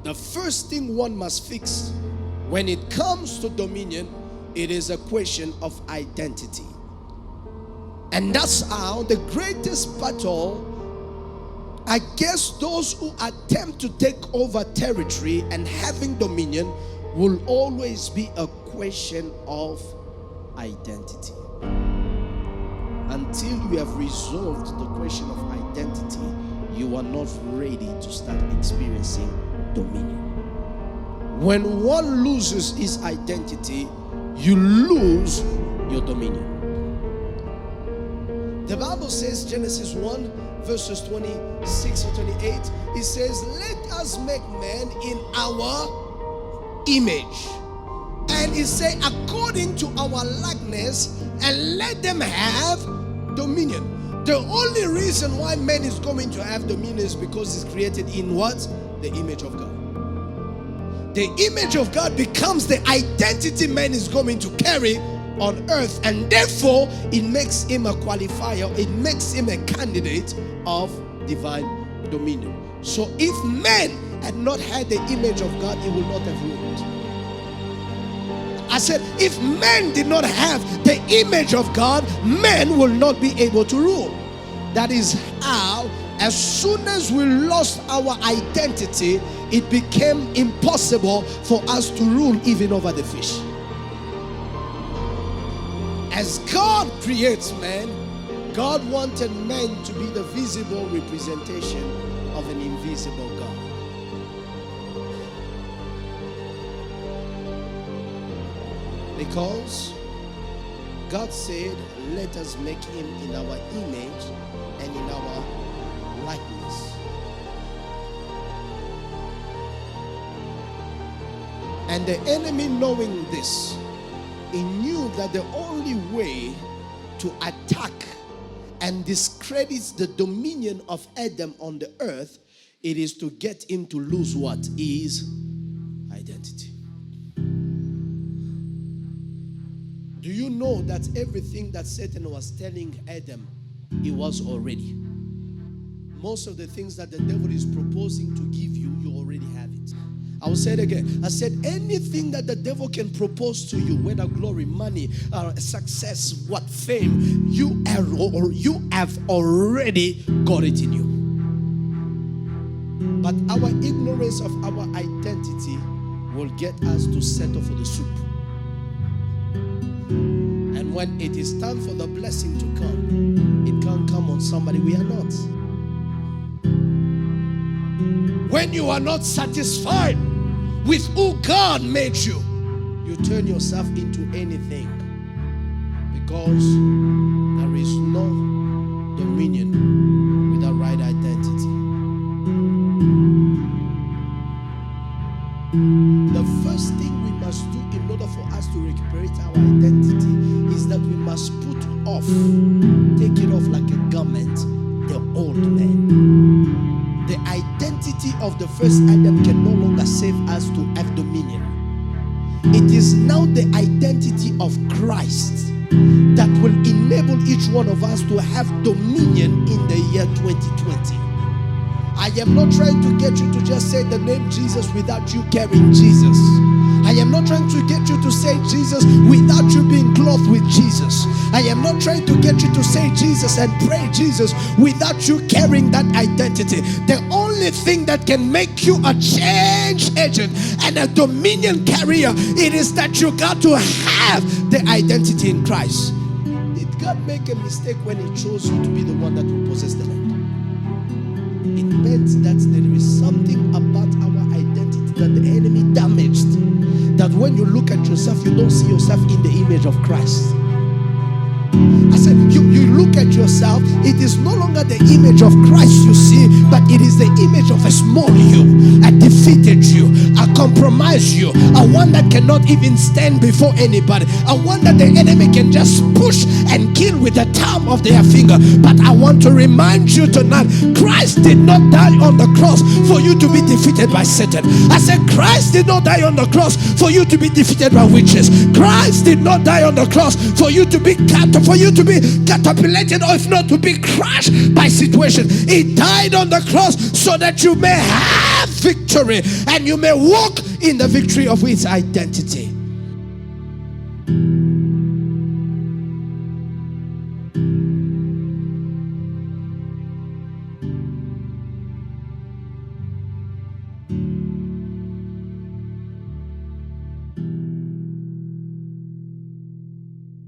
The first thing one must fix when it comes to dominion, it is a question of identity. And that's how the greatest battle against those who attempt to take over territory and having dominion will always be a question of identity. Until you have resolved the question of identity, you are not ready to start experiencing dominion. When one loses his identity, you lose your dominion. The Bible says, Genesis 1 verses 26 or 28, it says, let us make man in our image. And it says, according to our likeness, and let them have dominion. The only reason why man is going to have dominion is because he's created in what? The image of God. The image of God becomes the identity man is going to carry on earth, and therefore it makes him a qualifier, it makes him a candidate of divine dominion. So if man had not had the image of God, he would not have ruled. I said, if man did not have the image of God, man will not be able to rule. That is how, as soon as we lost our identity, it became impossible for us to rule even over the fish. As God creates man, God wanted man to be the visible representation of an invisible God. Because God said, let us make him in our image and in our likeness. And the enemy, knowing this, he knew that the only way to attack and discredit the dominion of Adam on the earth, it is to get him to lose what? His identity. Do you know that everything that Satan was telling Adam, he was already? Most of the things that the devil is proposing to give you, you already have it. I will say it again. I said anything that the devil can propose to you, whether glory, money, success, what fame, you have already got it in you. But our ignorance of our identity will get us to settle for the soup. And when it is time for the blessing to come, it can't come on somebody we are not. When you are not satisfied with who God made you, you turn yourself into anything, because there is no dominion without right identity. The first thing we must do in order for us to recuperate our identity is that we must put off, take it off like a garment, the old man. The identity of the first Adam can no longer save us to have dominion. It is now the identity of Christ that will enable each one of us to have dominion in the year 2020. I am not trying to get you to just say the name Jesus without you carrying Jesus. I am not trying to get you to say Jesus without you being clothed with Jesus. I am not trying to get you to say Jesus and pray Jesus without you carrying that identity. The only thing that can make you a change agent and a dominion carrier, it is that you got to have the identity in Christ. Did God make a mistake when he chose you to be the one that will possess the land? It meant that there is something about our identity that the enemy damaged. That when you look at yourself, you don't see yourself in the image of Christ. I said, you look at yourself, it is no longer the image of Christ you see, but it is the image of a small you, a defeated you, a compromised you, a one that cannot even stand before anybody, a one that the enemy can just push and kill with the thumb of their finger. But I want to remind you tonight, Christ did not die on the cross for you to be defeated by Satan. I said, Christ did not die on the cross for you to be defeated by witches. Christ did not die on the cross for you to be catapulted manipulated, or if not to be crushed by situation. He died on the cross so that you may have victory and you may walk in the victory of its identity.